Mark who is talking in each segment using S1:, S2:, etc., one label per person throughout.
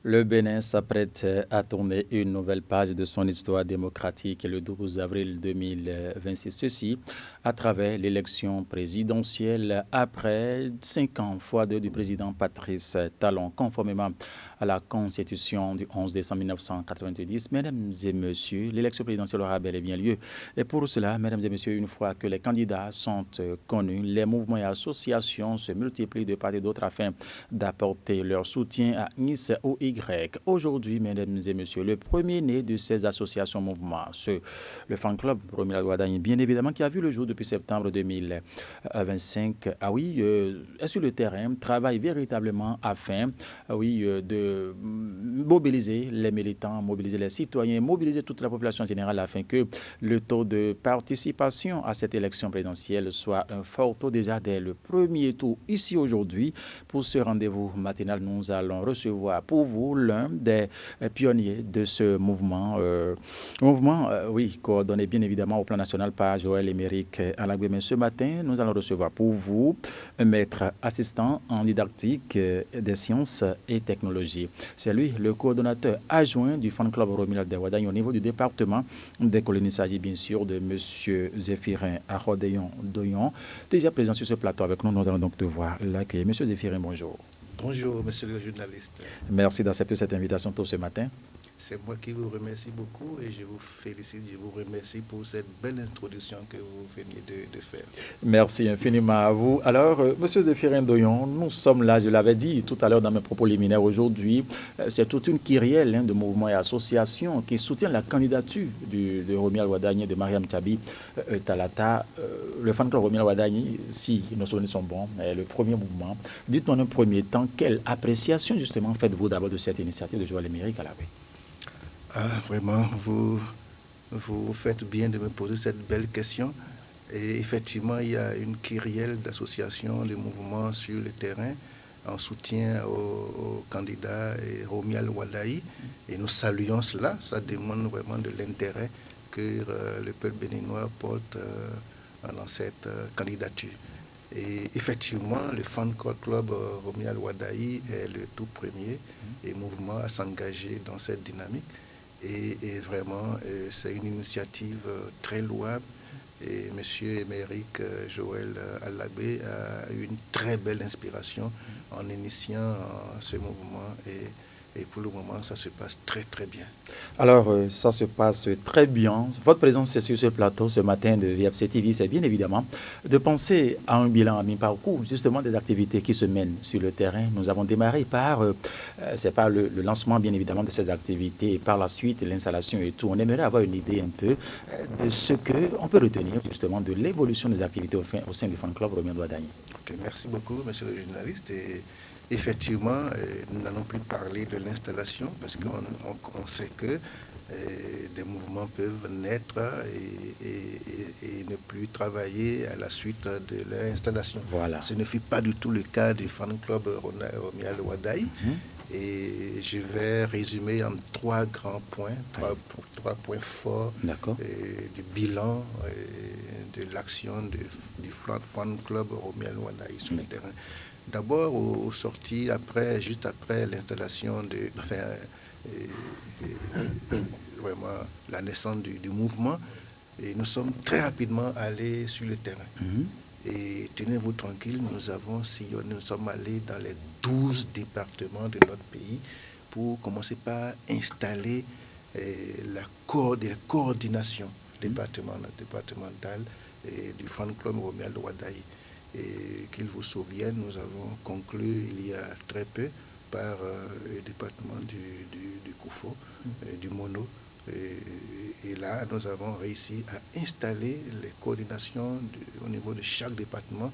S1: Le Bénin s'apprête à tourner une nouvelle page de son histoire démocratique le 12 avril 2026. Ceci à travers l'élection présidentielle après 5 ans, fois deux du président Patrice Talon, conformément à la Constitution du 11 décembre 1990. Mesdames et messieurs, l'élection présidentielle aura bel et bien lieu. Et pour cela, mesdames et messieurs, une fois que les candidats sont connus, les mouvements et associations se multiplient de part et d'autre afin d'apporter leur soutien à X ou Y. Aujourd'hui, mesdames et messieurs, le premier-né de ces associations mouvements, le fan club Romila Ouadani, bien évidemment, qui a vu le jour depuis septembre 2025, est sur le terrain, travaille véritablement afin, de mobiliser les militants, mobiliser les citoyens, mobiliser toute la population générale afin que le taux de participation à cette élection présidentielle soit un fort taux déjà dès le premier tour. Ici aujourd'hui, pour ce rendez-vous matinal, nous allons recevoir pour vous l'un des pionniers de ce mouvement, coordonné bien évidemment au plan national par Joël Émeric Alagbé. Mais ce matin, nous allons recevoir pour vous un maître assistant en didactique des sciences et technologies. C'est lui, le coordonnateur adjoint du fan club Romilal de Wadagne au niveau du département des colonies. Il s'agit bien sûr de M. Zéphirin Arodeyon Doyon, déjà présent sur ce plateau avec nous. Nous allons donc devoir l'accueillir. Monsieur Zéphirin, bonjour.
S2: Bonjour, monsieur le journaliste.
S1: Merci d'accepter cette invitation tôt ce matin.
S2: C'est moi qui vous remercie beaucoup et je vous félicite, je vous remercie pour cette belle introduction que vous venez de faire.
S1: Merci infiniment à vous. Alors, Monsieur Zéphirin Doyon, nous sommes là, je l'avais dit tout à l'heure dans mes propos liminaires aujourd'hui, c'est toute une kyrielle de mouvements et associations qui soutiennent la candidature de Romial Wadagni et de Mariam Tchabi Talata. Le fan club Romial Wadagni, si nos souvenirs sont bons, est le premier mouvement. Dites-nous en un premier temps, quelle appréciation justement faites-vous d'abord de cette initiative de Joël Émeric Alagbé?
S2: Vraiment, vous faites bien de me poser cette belle question. Et effectivement, il y a une kyrielle d'associations, de mouvements sur le terrain en soutien au candidat Romial Wadaï. Et nous saluons cela. Ça démontre vraiment de l'intérêt que le peuple béninois porte dans cette candidature. Et effectivement, le fan club Romial Wadaï est le tout premier et mouvement à s'engager dans cette dynamique. Et vraiment, c'est une initiative très louable. Et M. Émeric Joël Alagbé a eu une très belle inspiration en initiant ce mouvement. Et pour le moment, ça se passe très, très bien.
S1: Alors, ça se passe très bien. Votre présence sur ce plateau ce matin de VFC TV, c'est bien évidemment de penser à un bilan à mi-parcours, justement des activités qui se mènent sur le terrain. Nous avons démarré par, c'est pas le lancement bien évidemment de ces activités et par la suite l'installation et tout. On aimerait avoir une idée un peu de ce qu'on peut retenir justement de l'évolution des activités au sein du fan club Romial Wadagni.
S2: Okay, merci beaucoup, monsieur le journaliste. Et effectivement, nous n'allons plus parler de l'installation parce qu'on sait que des mouvements peuvent naître et ne plus travailler à la suite de leur installation.
S1: Voilà.
S2: Ce ne fut pas du tout le cas du fan club Romial Wadaï. Et je vais résumer en trois grands points, trois points forts du bilan de l'action du fan club Romial Wadaï sur le terrain. D'abord, juste après l'installation vraiment la naissance du mouvement, et nous sommes très rapidement allés sur le terrain. Et tenez-vous tranquille, nous avons sillonné, nous sommes allés dans les 12 départements de notre pays pour commencer par installer la coordination départementale du fan club Romial Wadaï. Et qu'il vous souvienne, nous avons conclu il y a très peu par le département du Koufo, du Mono. Et là, nous avons réussi à installer les coordinations au niveau de chaque département,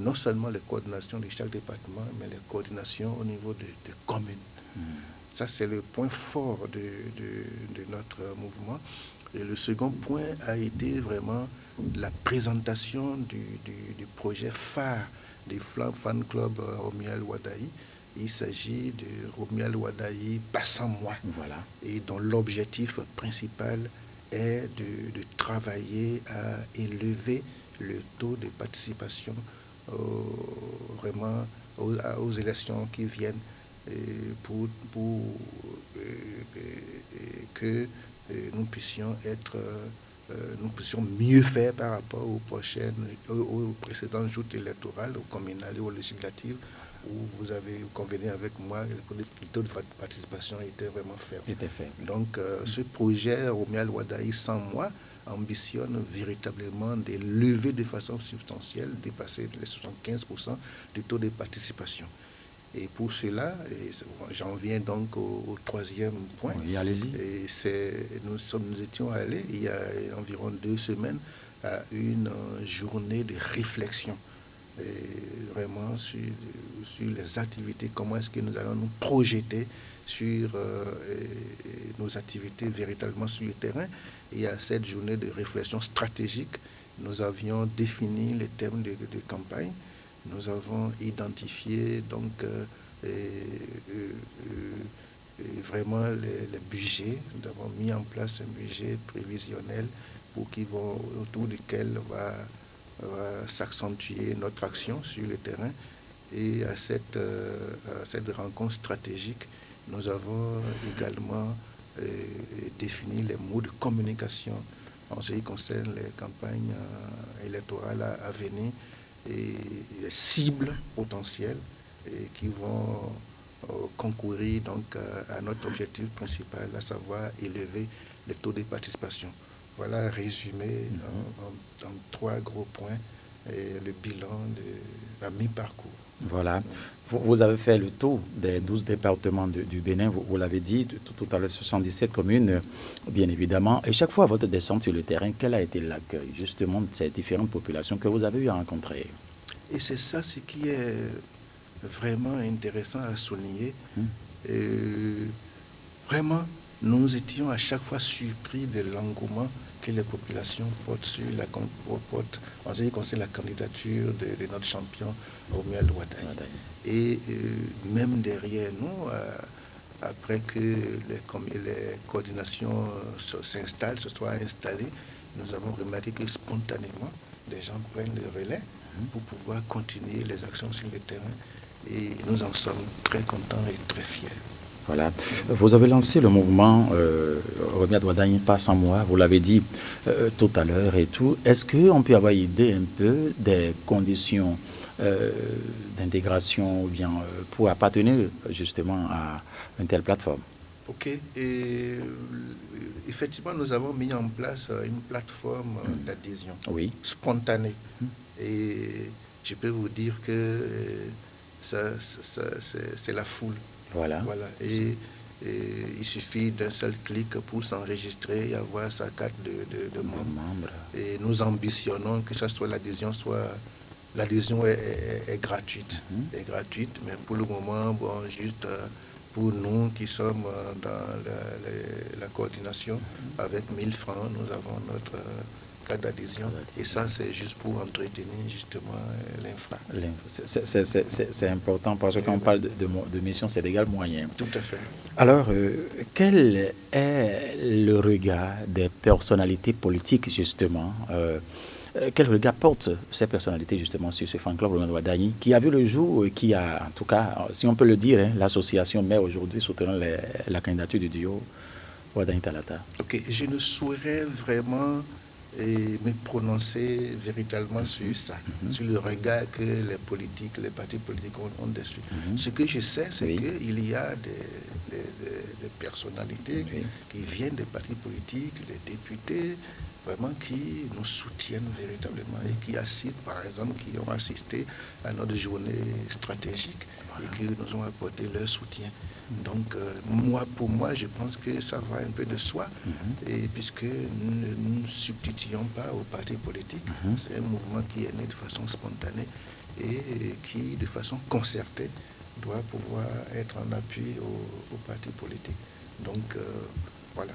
S2: non seulement les coordinations de chaque département, mais les coordinations au niveau des communes. Ça, c'est le point fort de notre mouvement. Et le second point a été vraiment la présentation du projet phare du fan club Romial Wadaï. Il s'agit de Romial Wadaï Passant Moi, et dont l'objectif principal est de travailler à élever le taux de participation vraiment aux élections qui viennent pour que nous puissions nous puissions mieux faire par rapport aux précédentes joutes électorales, aux communales et aux législatives, où vous convenu avec moi que le taux de participation était vraiment faible. Donc, ce projet, Romuald Wadaï, sans moi, ambitionne véritablement de lever de façon substantielle, dépasser les 75% du taux de participation. Et pour cela, j'en viens donc au troisième point.
S1: Oui, allez-y.
S2: Nous étions allés, il y a environ 2 semaines, à une journée de réflexion, vraiment sur les activités, comment est-ce que nous allons nous projeter sur nos activités véritablement sur le terrain. Et à cette journée de réflexion stratégique, nous avions défini les thèmes de campagne. Nous avons identifié donc vraiment les budgets. Nous avons mis en place un budget prévisionnel autour duquel va s'accentuer notre action sur le terrain. Et à cette rencontre stratégique, nous avons également défini les mots de communication en ce qui concerne les campagnes électorales à venir et les cibles potentielles qui vont concourir donc à notre objectif principal, à savoir élever le taux de participation. Voilà résumé en 3 gros points le bilan de la mi-parcours.
S1: Voilà. Vous avez fait le tour des 12 départements du Bénin, vous l'avez dit, tout à l'heure, 77 communes, bien évidemment. Et chaque fois, votre descente sur le terrain, quel a été l'accueil, justement, de ces différentes populations que vous avez eu à rencontrer?
S2: Et c'est ça ce qui est vraiment intéressant à souligner. Vraiment, nous étions à chaque fois surpris de l'engouement que les populations portent en ce qui concerne la candidature de notre champion Romuald Wadaï. Et même derrière nous, après que les coordinations se soient installées, nous avons remarqué que spontanément, les gens prennent le relais pour pouvoir continuer les actions sur le terrain. Et nous en sommes très contents et très fiers.
S1: Voilà. Vous avez lancé le mouvement Romuald Wadaï pas sans moi, vous l'avez dit tout à l'heure et tout. Est-ce qu'on peut avoir idée un peu des conditions d'intégration ou bien pour appartenir justement à une telle plateforme?
S2: Ok. Et effectivement, nous avons mis en place une plateforme d'adhésion spontanée. Et je peux vous dire que c'est la foule.
S1: Voilà.
S2: Et il suffit d'un seul clic pour s'enregistrer et avoir sa carte de membre. Et nous ambitionnons que ça soit l'adhésion est gratuite. Est gratuite, mais pour le moment, juste pour nous qui sommes dans la coordination, avec 1000 francs, nous avons notre carte d'adhésion. Et ça, c'est juste pour entretenir justement l'infra.
S1: C'est important parce que quand on parle de mission, c'est d'égal moyen.
S2: Tout à fait.
S1: Alors, quel est le regard des personnalités politiques, justement quel regard portent ces personnalités, justement, sur ce fan-club Romuald Wadaï, qui a vu le jour, qui a, en tout cas, si on peut le dire, l'association met aujourd'hui soutenant la candidature du duo Wadaï Talata?
S2: Ok, je ne saurais vraiment me prononcer véritablement sur ça, sur le regard que les partis politiques ont dessus. Ce que je sais, c'est qu'il y a des personnalités qui viennent des partis politiques, des députés, vraiment qui nous soutiennent véritablement et qui assistent, par exemple, qui ont assisté à notre journée stratégique et qui nous ont apporté leur soutien. Donc, pour moi, je pense que ça va un peu de soi, et puisque nous ne nous substituons pas aux partis politiques. C'est un mouvement qui est né de façon spontanée et qui, de façon concertée, doit pouvoir être en appui aux partis politiques. Donc, voilà.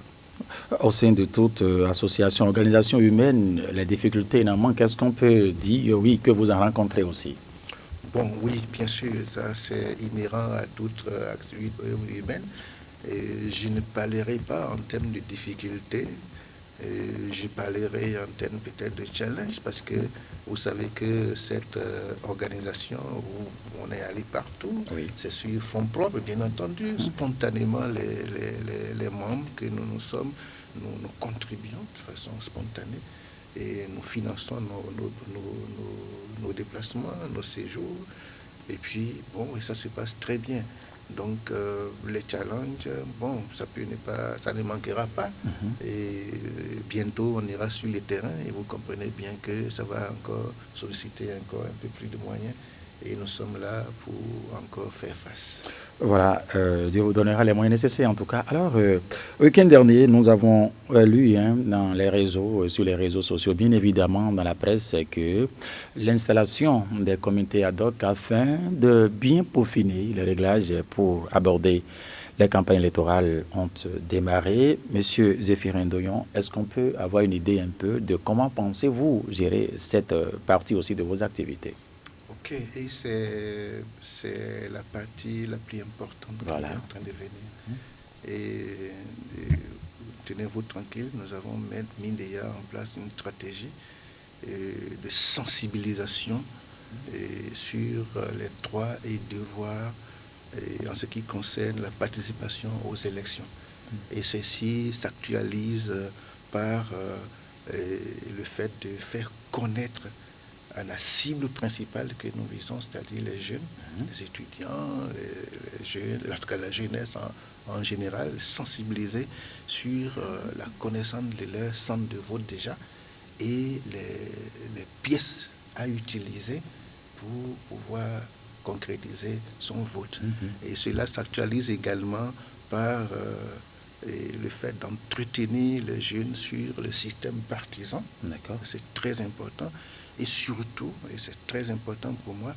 S1: Au sein de toute association, organisation humaine, les difficultés, énormément, qu'est-ce qu'on peut dire, oui, que vous en rencontrez aussi?
S2: Bon, oui, bien sûr, ça c'est inhérent à toute activité humaine. Et je ne parlerai pas en termes de difficultés, Je parlerai en termes peut-être de challenge parce que vous savez que cette organisation où on est allé partout,
S1: Oui.
S2: c'est sur fonds propres, bien entendu. Spontanément, les membres que nous sommes, nous contribuons de façon spontanée et nous finançons nos déplacements, nos séjours. Et puis, bon, et ça se passe très bien. Donc, les challenges, bon, ça ne manquera pas. Et bientôt, on ira sur les terrains et vous comprenez bien que ça va encore solliciter encore un peu plus de moyens. Et nous sommes là pour encore faire face.
S1: Voilà, Dieu vous donnera les moyens nécessaires en tout cas. Alors, week-end dernier, nous avons lu dans les réseaux, sur les réseaux sociaux, bien évidemment dans la presse, que l'installation des comités ad hoc afin de bien peaufiner les réglages pour aborder les campagnes électorales ont démarré. Monsieur Zéphirin Doyon, est-ce qu'on peut avoir une idée un peu de comment pensez-vous gérer cette partie aussi de vos activités?
S2: Ok, et c'est la partie la plus importante qui est en train de venir. Et tenez-vous tranquille, nous avons mis déjà en place une stratégie de sensibilisation sur les droits et devoirs en ce qui concerne la participation aux élections. Et ceci s'actualise par le fait de faire connaître à la cible principale que nous visons, c'est-à-dire les jeunes, les étudiants, les jeunes, en tout cas la jeunesse en général, sensibiliser sur la connaissance de leur centre de vote déjà et les pièces à utiliser pour pouvoir concrétiser son vote. Et cela s'actualise également par le fait d'entretenir les jeunes sur le système partisan.
S1: D'accord.
S2: C'est très important. Et surtout, et c'est très important pour moi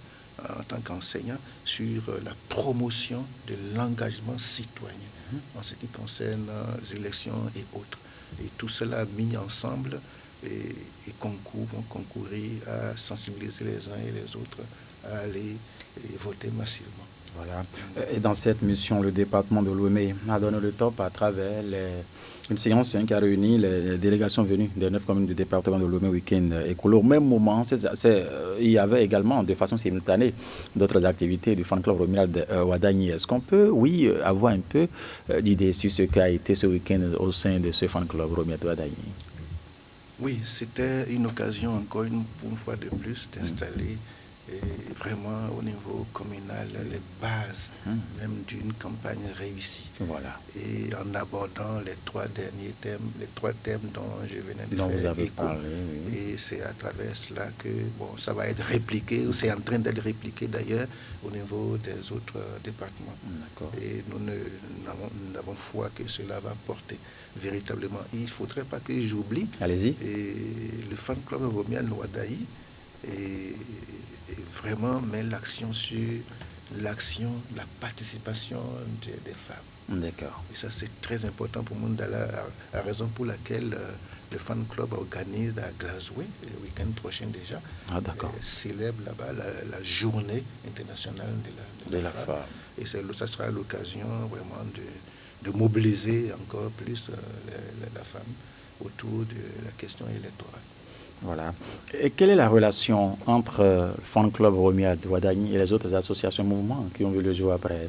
S2: en tant qu'enseignant, sur la promotion de l'engagement citoyen en ce qui concerne les élections et autres. Et tout cela mis ensemble vont concourir à sensibiliser les uns et les autres à aller voter massivement.
S1: Voilà. Et dans cette mission, le département de Lomé a donné le top à travers une séance qui a réuni les délégations venues des 9 communes du département de Lomé week-end écolo. Au même moment, il y avait également, de façon simultanée, d'autres activités du fan club Romuald Wadagni. Est-ce qu'on peut, oui, avoir un peu d'idées sur ce qu'a été ce week-end au sein de ce fan club Romuald Wadagni?
S2: Oui, c'était une occasion encore une fois de plus d'installer vraiment au niveau communal les bases même d'une campagne réussie.
S1: Voilà.
S2: Et en abordant les trois thèmes dont je venais de
S1: dont
S2: faire
S1: vous avez
S2: écho.
S1: parlé, oui.
S2: Et c'est à travers cela que ça va être répliqué, ou c'est en train d'être répliqué d'ailleurs au niveau des autres départements.
S1: D'accord.
S2: Et nous avons foi que cela va porter véritablement. Il ne faudrait pas que j'oublie.
S1: Allez-y.
S2: Et le fan club Romuald Wadagni et vraiment met l'action sur la participation des femmes.
S1: D'accord.
S2: Et ça, c'est très important pour moi, la raison pour laquelle le fan club organise à Glasgow, le week-end prochain déjà, célèbre là-bas la journée internationale de la femme. Et ça sera l'occasion vraiment de mobiliser encore plus la femme autour de la question électorale.
S1: Voilà. Et quelle est la relation entre le fan club Romuald Wadagni et les autres associations mouvements qui ont vu le jour après?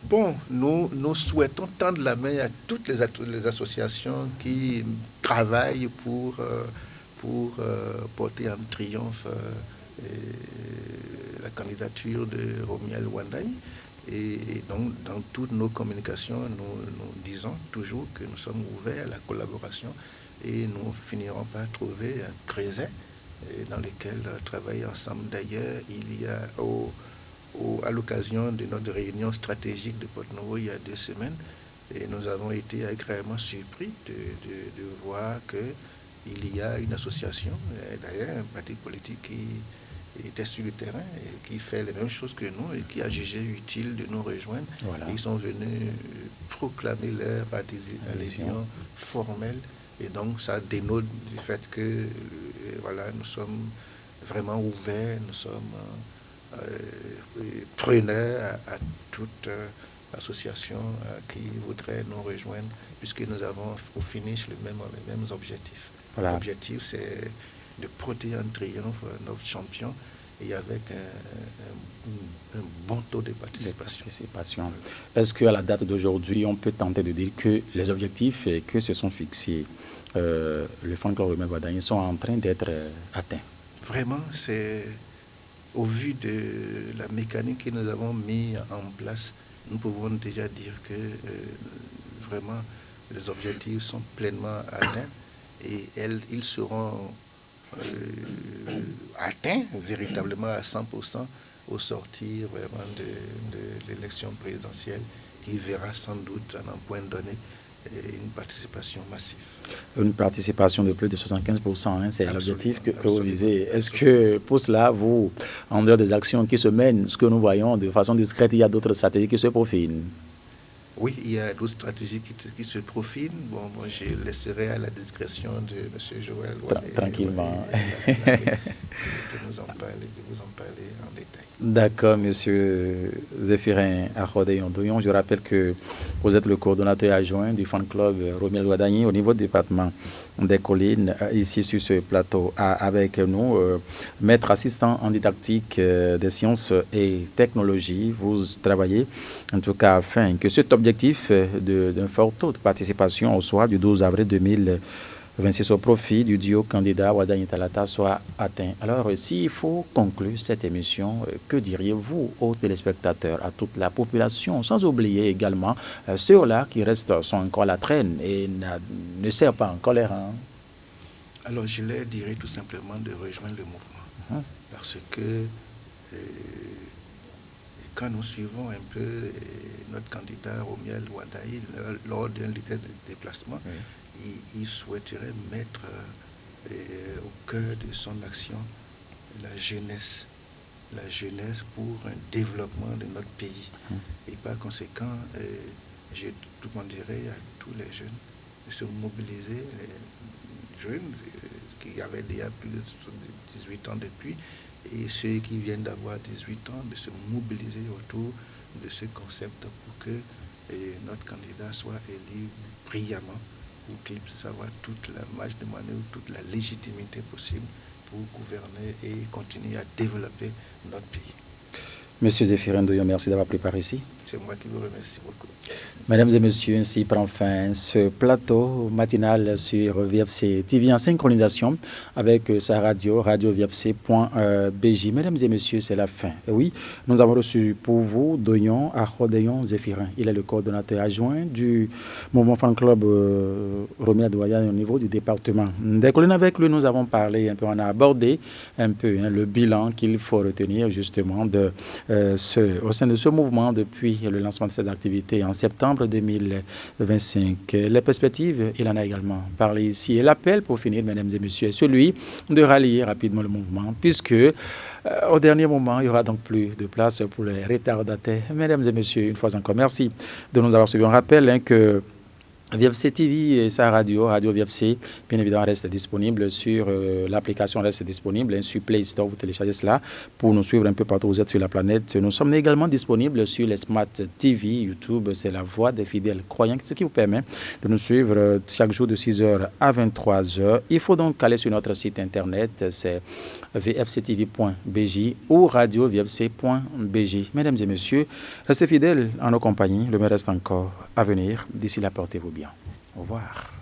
S2: Bon, nous souhaitons tendre la main à toutes les associations qui travaillent pour porter en triomphe la candidature de Romuald Wadagni. Et donc, dans toutes nos communications, nous disons toujours que nous sommes ouverts à la collaboration et nous finirons par trouver un creuset dans lequel travailler ensemble. D'ailleurs, il y a à l'occasion de notre réunion stratégique de Porto-Novo il y a 2 semaines, et nous avons été agréablement surpris de voir qu'il y a une association, d'ailleurs un parti politique qui était sur le terrain et qui fait les mêmes choses que nous et qui a jugé utile de nous rejoindre. Voilà. Ils sont venus proclamer leur adhésion formelle. Et donc, ça dénote du fait que nous sommes vraiment ouverts, nous sommes preneurs à toute associations qui voudraient nous rejoindre, puisque nous avons au finish les mêmes objectifs. Voilà. L'objectif, c'est de porter en triomphe notre champion et avec un bon taux de participation.
S1: Est-ce qu'à la date d'aujourd'hui, on peut tenter de dire que les objectifs que se sont fixés, le Fan Club Romain Wardagné, sont en train d'être atteints?
S2: Vraiment, c'est au vu de la mécanique que nous avons mis en place, nous pouvons déjà dire que vraiment les objectifs sont pleinement atteints et ils seront atteints véritablement à 100% au sortir vraiment de l'élection présidentielle qui verra sans doute à un point donné une participation massive.
S1: Une participation de plus de 75%, hein, c'est l'objectif que vous visez. Est-ce que pour cela, vous, en dehors des actions qui se mènent, ce que nous voyons de façon discrète, il y a d'autres stratégies qui se profilent?
S2: Oui, il y a d'autres stratégies qui se profilent. Bon, moi, je laisserai à la discrétion de M. Joël
S1: tranquillement
S2: de vous en parler en détail.
S1: D'accord, M. Zéphirin Akhodé-Yondoyon. Je rappelle que vous êtes le coordonnateur adjoint du fan club Romuald Wardagné au niveau du département des Collines, ici sur ce plateau. Avec nous, maître assistant en didactique des sciences et technologies. Vous travaillez en tout cas afin que cet objectif d'un fort taux de participation au soir du 12 avril 2026 au profit du duo candidat Wardagné Talata soit atteint. Alors, s'il faut conclure cette émission, que diriez-vous aux téléspectateurs, à toute la population, sans oublier également ceux-là qui sont encore à la traîne et ne serrent pas encore les rangs?
S2: Alors, je leur dirais tout simplement de rejoindre le mouvement. Parce que quand nous suivons un peu notre candidat Romuald Wardagné lors d'un déplacement, il souhaiterait mettre au cœur de son action la jeunesse pour un développement de notre pays. Et par conséquent, je demanderais à tous les jeunes de se mobiliser, les jeunes qui avaient déjà plus de 18 ans depuis, et ceux qui viennent d'avoir 18 ans, de se mobiliser autour de ce concept pour que notre candidat soit élu brillamment, pour qu'il puisse avoir toute la marge de manœuvre, toute la légitimité possible pour gouverner et continuer à développer notre pays.
S1: Monsieur Zéphirin Doyon, merci d'avoir pris part ici.
S2: C'est moi qui vous remercie beaucoup.
S1: Mesdames et messieurs, ainsi prend fin ce plateau matinal sur VFC TV en synchronisation avec sa radio viapc.bj. Mesdames et messieurs, c'est la fin. Et oui, nous avons reçu pour vous Doyon Akhodé Zéphirin. Il est le coordonnateur adjoint du mouvement fan club Romuald Wardagné au niveau du département des Collines. Avec lui, nous avons parlé un peu, on a abordé un peu le bilan qu'il faut retenir justement au sein de ce mouvement depuis le lancement de cette activité en septembre 2025. Les perspectives, il en a également parlé ici. Et l'appel, pour finir, mesdames et messieurs, est celui de rallier rapidement le mouvement, puisque au dernier moment, il n'y aura donc plus de place pour les retardataires. Mesdames et messieurs, une fois encore, merci de nous avoir suivis. On rappelle que VFC TV et sa radio VFC, bien évidemment, reste disponible sur l'application, reste disponible sur Play Store. Vous téléchargez cela pour nous suivre un peu partout où vous êtes sur la planète. Nous sommes également disponibles sur les Smart TV, YouTube, c'est la voix des fidèles croyants, ce qui vous permet de nous suivre chaque jour de 6h à 23h. Il faut donc aller sur notre site internet, c'est vfctv.bj ou radio-vfc.bj. Mesdames et messieurs, restez fidèles à nos compagnies. Le meilleur reste encore à venir. D'ici là, portez-vous bien. Au revoir.